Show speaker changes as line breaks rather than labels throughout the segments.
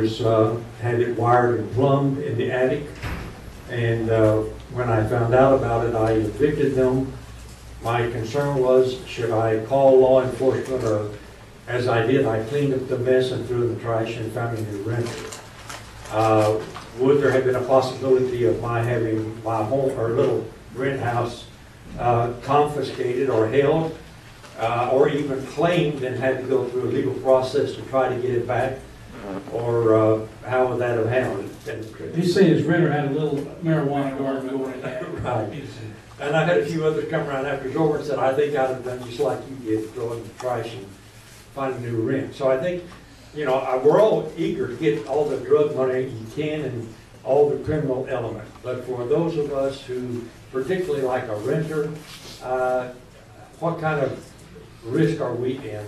Had it wired and plumbed in the attic, and when I found out about it, I evicted them. My concern was, should I call law enforcement, or as I did, I cleaned up the mess and threw in the trash and found a new renter. Would there have been a possibility of my having my home or little rent house confiscated or held, or even claimed and had to go through a legal process to try to get it back? Or how would that have handled it?
He's saying his renter had a little marijuana garden going in there.
Right. And I had a few others come around after over and said, I think I'd have done just like you did, throw it in the trash and find a new rent. So I think, you know, we're all eager to get all the drug money you can and all the criminal element. But for those of us who, particularly like a renter, what kind of risk are we in?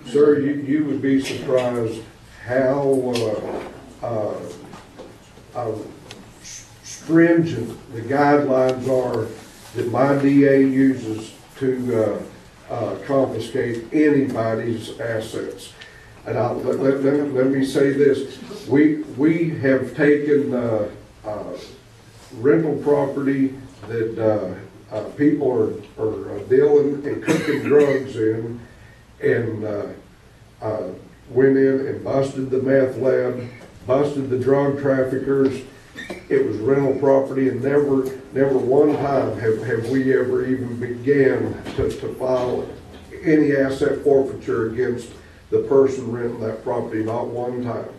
Sir, you would be surprised how stringent the guidelines are that my DA uses to confiscate anybody's assets. And let me say this: we have taken rental property that people are dealing and cooking drugs in, and went in and busted the meth lab, busted the drug traffickers. It was rental property, and never one time have we ever even began to file any asset forfeiture against the person renting that property, not one time.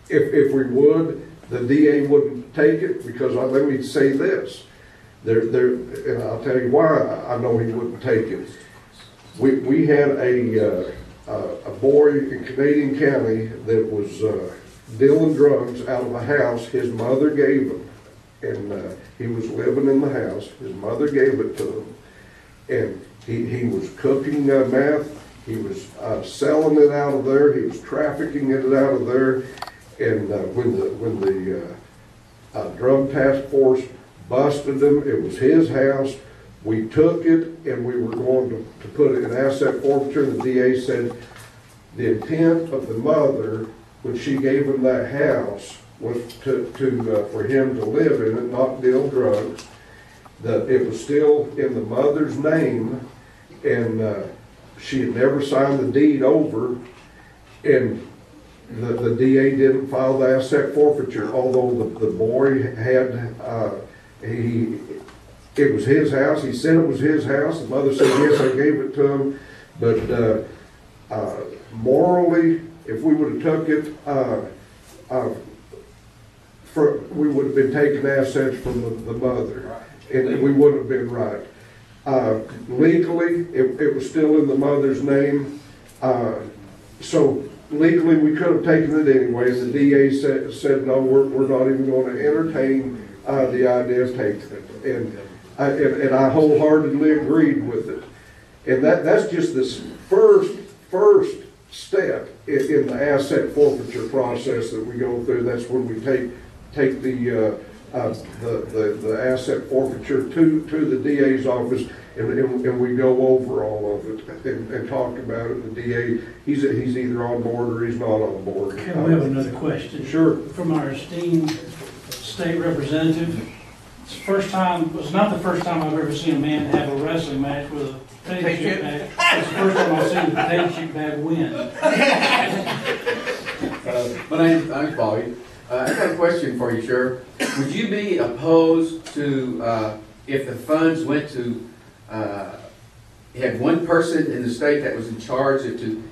If we would, the DA wouldn't take it, because let me say this, and I'll tell you why I know he wouldn't take it. We had a boy in Canadian County that was dealing drugs out of a house his mother gave him, and he was living in the house. His mother gave it to him, and he was cooking meth. He was selling it out of there. He was trafficking it out of there. And when the drug task force busted him, it was his house. We took it, and we were going to put it in asset forfeiture. The DA said the intent of the mother, when she gave him that house, was for him to live in it, not deal drugs. That it was still in the mother's name, and she had never signed the deed over, and the DA didn't file the asset forfeiture, although the boy had, it was his house. He said it was his house. The mother said, yes, I gave it to him. But morally, if we would have took it, we would have been taking assets from the mother, and we would have been right. Legally, it was still in the mother's name. So legally, we could have taken it anyway. The DA said no, we're not even going to entertain the idea of taking it. And I wholeheartedly agreed with it. And that's just this first step in the asset forfeiture process that we go through. That's when we take the asset forfeiture to the DA's office, and we go over all of it and talk about it. The DA, he's either on board or he's not on board.
Can we have another question?
Sure.
From our esteemed state representative. Was not the first time I've ever seen a man have a wrestling match with a potato chip bag. It's the first time I've seen the potato chip bag win.
My name's Bobby. I got a question for you, Sheriff. Would you be opposed to, if the funds went to, you had one person in the state that was in charge to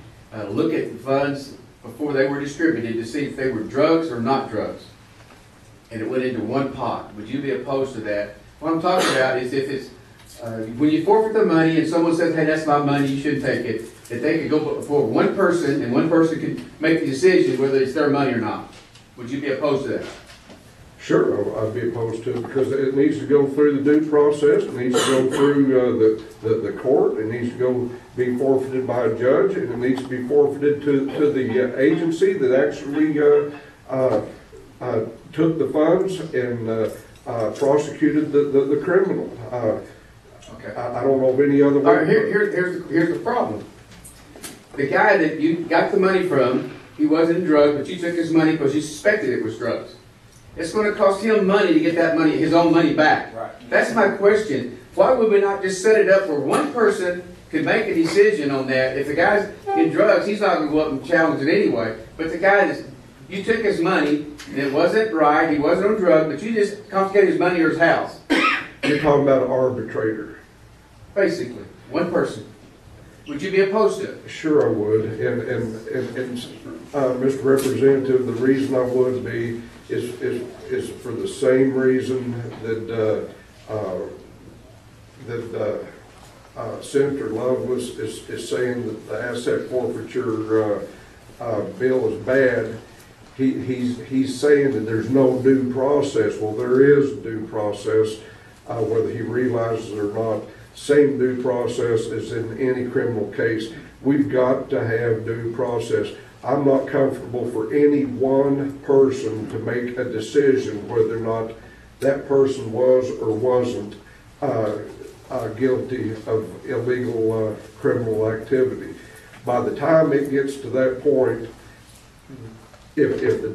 look at the funds before they were distributed to see if they were drugs or not drugs, and it went into one pot? Would you be opposed to that? What I'm talking about is if it's, when you forfeit the money and someone says, hey, that's my money, you shouldn't take it, that they could go before one person, and one person could make the decision whether it's their money or not. Would you be opposed to that?
Sure, I'd be opposed to it, because it needs to go through the due process. It needs to go through the court. It needs to go be forfeited by a judge, and it needs to be forfeited to the agency that actually took the funds and prosecuted the criminal. Okay. I don't know of any other way.
All right, here's the problem. The guy that you got the money from, he wasn't in drugs, but you took his money because you suspected it was drugs. It's going to cost him money to get that money, his own money back.
Right.
That's my question. Why would we not just set it up where one person could make a decision on that? If the guy's in drugs, he's not going to go up and challenge it anyway. But the guy that's, you took his money, and it wasn't right, he wasn't on drugs, but you just confiscated his money or his house.
You're talking about an arbitrator.
Basically, one person. Would you be opposed to it?
Sure I would, and Mr. Representative, the reason I would be is for the same reason that Senator Lovelace is saying that the asset forfeiture bill is bad. He's saying that there's no due process. Well, there is due process, whether he realizes it or not. Same due process as in any criminal case. We've got to have due process. I'm not comfortable for any one person to make a decision whether or not that person was or wasn't guilty of illegal criminal activity. By the time it gets to that point, if the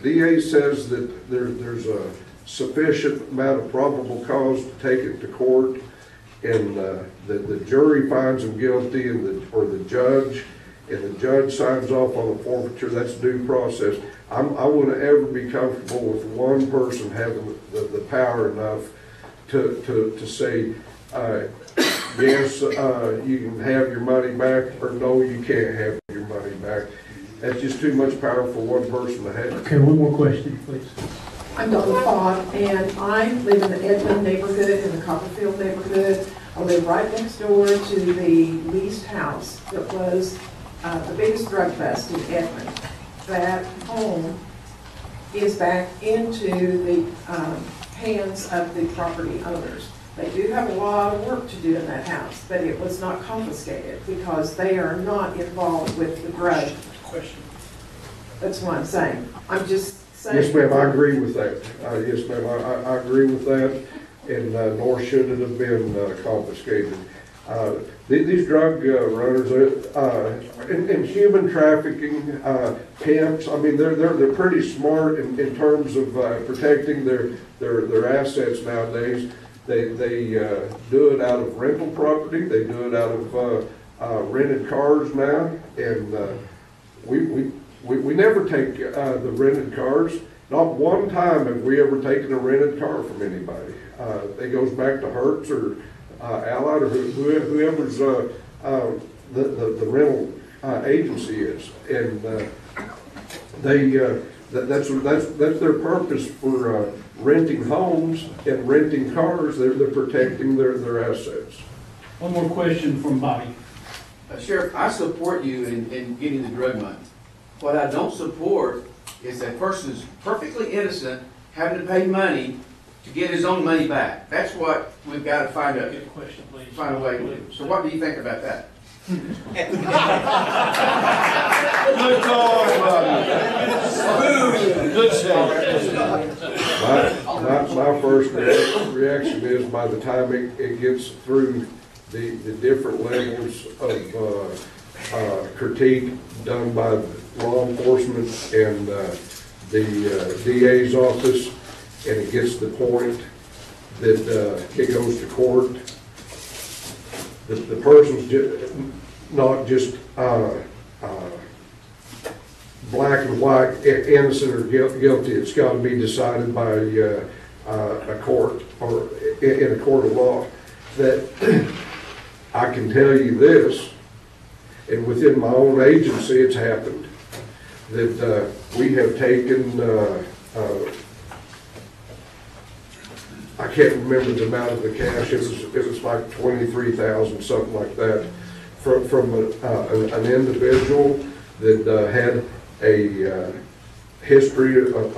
DA says that there's a sufficient amount of probable cause to take it to court, and the jury finds him guilty, or the judge signs off on the forfeiture, that's due process. I wouldn't ever be comfortable with one person having the power enough to say, yes, you can have your money back, or no, you can't have your money back. That's just too much power for one person to have.
Okay, one more question, please.
I'm Donna Fogg, and I live in the Edmond neighborhood, in the Copperfield neighborhood. I live right next door to the leased house that was the biggest drug bust in Edmond. That home is back into the hands of the property owners. They do have a lot of work to do in that house, but it was not confiscated because they are not involved with the drug.
Question.
That's what I'm saying. I'm just saying.
Yes, ma'am, I agree with that. Yes, ma'am, I agree with that, and nor should it have been confiscated. These drug runners in human trafficking, pimps, I mean, they're pretty smart in terms of protecting their assets nowadays. They do it out of rental property. They do it out of rented cars now, and we never take the rented cars. Not one time have we ever taken a rented car from anybody. It goes back to Hertz or Allied or whoever's the rental agency is, and that's their purpose for renting homes and renting cars. They're protecting their assets.
One more question from Bobby.
Sheriff, I support you in getting the drug money. What I don't support is that person who's perfectly innocent having to pay money to get his own money back. That's what we've got to find a
Question, please.
find a way to do. So what do you think about that?
Good call, buddy. Good save.
My first reaction is by the time it gets through the different levels of critique done by law enforcement and the DA's office, and it gets to the point that it goes to court, the person's not just black and white, innocent or guilty. It's got to be decided by a court or in a court of law. That I can tell you this, and within my own agency it's happened, that we have taken, I can't remember the amount of the cash, it was like 23,000, something like that, from an individual that had a history of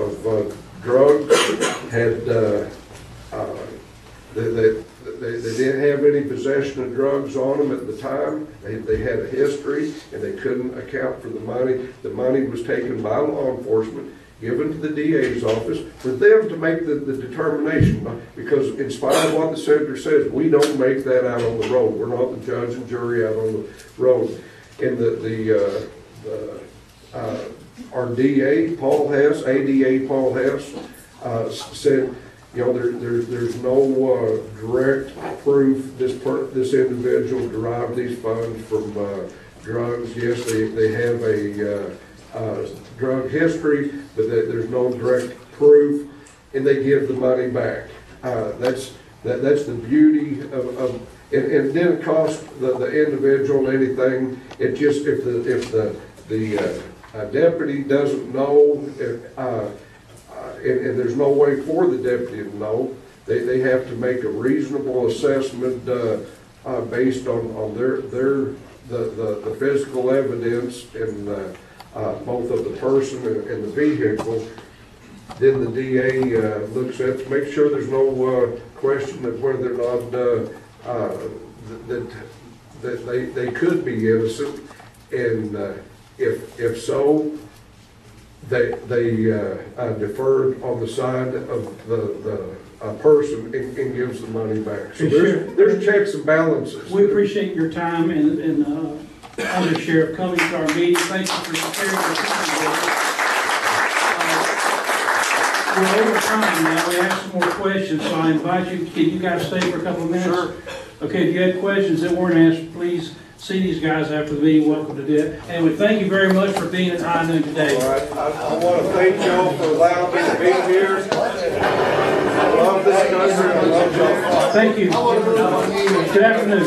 drugs, had they didn't have any possession of drugs on them at the time. They had a history, and they couldn't account for the money. The money was taken by law enforcement, given to the DA's office for them to make the determination, because in spite of what the senator says, we don't make that out on the road. We're not the judge and jury out on the road. And our DA, Paul Hess, ADA Paul Hess, said, you know, there's no direct proof this individual derived these funds from drugs. Yes, they have a drug history, but there's no direct proof, and they give the money back. That's the beauty of and it didn't cost the individual anything. It just, if the deputy doesn't know, and there's no way for the deputy to know, they have to make a reasonable assessment based on the physical evidence and both of the person and the vehicle. Then the DA looks at to make sure there's no question of whether or not that they could be innocent, and if so, they deferred on the side of the person and gives the money back. So there's checks and balances.
We appreciate your time and Under Sheriff coming to our meeting. Thank you for sharing your time. We're over time now. We have some more questions, so I invite you. Can you guys stay for a couple of minutes?
Sure.
Okay, if you had questions that weren't asked, please see these guys after the meeting. Welcome to do it. And we thank you very much for being at High Noon today.
All right. I want to thank y'all for allowing me to be here. I love this country. I love y'all.
Thank you. Good afternoon.